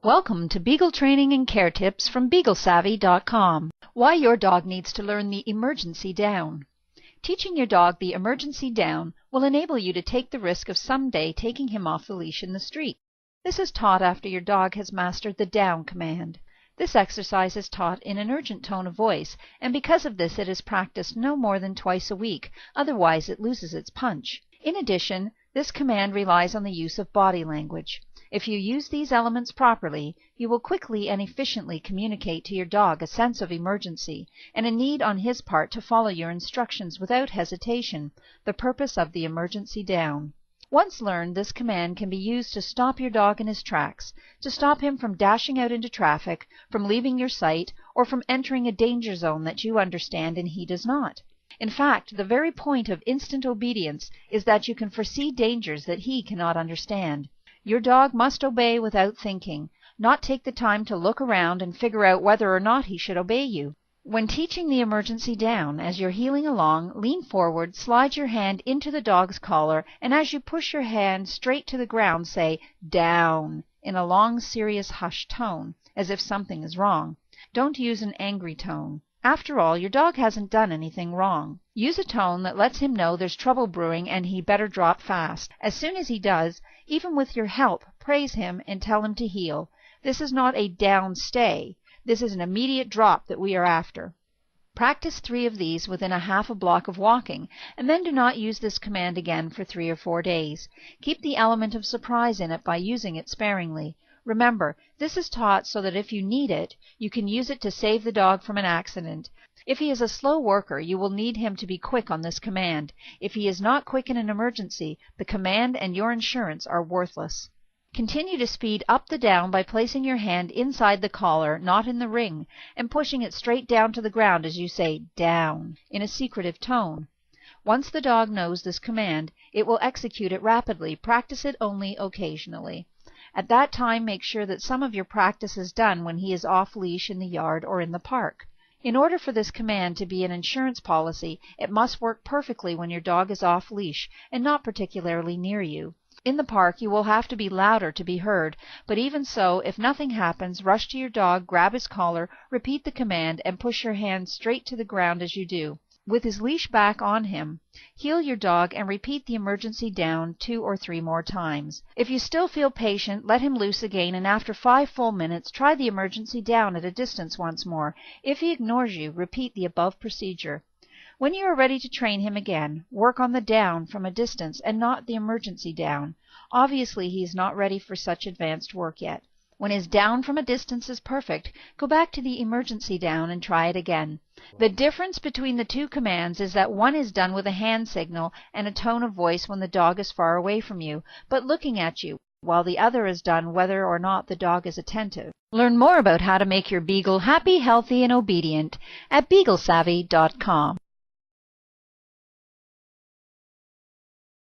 Welcome to Beagle Training and Care Tips from BeagleSavvy.com. Why your dog needs to learn the emergency down. Teaching your dog the emergency down will enable you to take the risk of someday taking him off the leash in the street. This is taught after your dog has mastered the down command. This exercise is taught in an urgent tone of voice, and because of this it is practiced no more than twice a week, otherwise it loses its punch. In addition, this command relies on the use of body language. If you use these elements properly, you will quickly and efficiently communicate to your dog a sense of emergency and a need on his part to follow your instructions without hesitation, the purpose of the emergency down. Once learned, this command can be used to stop your dog in his tracks, to stop him from dashing out into traffic, from leaving your sight, or from entering a danger zone that you understand and he does not. In fact, the very point of instant obedience is that you can foresee dangers that he cannot understand. Your dog must obey without thinking, not take the time to look around and figure out whether or not he should obey you. When teaching the emergency down, as you're heeling along, lean forward, slide your hand into the dog's collar, and as you push your hand straight to the ground, say, "Down," in a long, serious, hushed tone, as if something is wrong. Don't use an angry tone. After all, your dog hasn't done anything wrong. Use a tone that lets him know there's trouble brewing and he better drop fast. As soon as he does, even with your help, praise him and tell him to heel. This is not a down stay. This is an immediate drop that we are after. Practice 3 of these within a half a block of walking, and then do not use this command again for 3 or 4 days. Keep the element of surprise in it by using it sparingly. Remember, this is taught so that if you need it, you can use it to save the dog from an accident. If he is a slow worker, you will need him to be quick on this command. If he is not quick in an emergency, the command and your insurance are worthless. Continue to speed up the down by placing your hand inside the collar, not in the ring, and pushing it straight down to the ground as you say "down" in a secretive tone. Once the dog knows this command, it will execute it rapidly. Practice it only occasionally. At that time, make sure that some of your practice is done when he is off leash in the yard or in the park. In order for this command to be an insurance policy, it must work perfectly when your dog is off leash and not particularly near you. In the park, you will have to be louder to be heard, but even so, if nothing happens, rush to your dog, grab his collar, repeat the command, and push your hand straight to the ground as you do. With his leash back on him, heel your dog and repeat the emergency down 2 or 3 more times. If you still feel patient, let him loose again, and after 5 full minutes, try the emergency down at a distance once more. If he ignores you, repeat the above procedure. When you are ready to train him again, work on the down from a distance and not the emergency down. Obviously, he is not ready for such advanced work yet. When his down from a distance is perfect, go back to the emergency down and try it again. The difference between the 2 commands is that one is done with a hand signal and a tone of voice when the dog is far away from you, but looking at you, while the other is done whether or not the dog is attentive. Learn more about how to make your Beagle happy, healthy, and obedient at BeagleSavvy.com.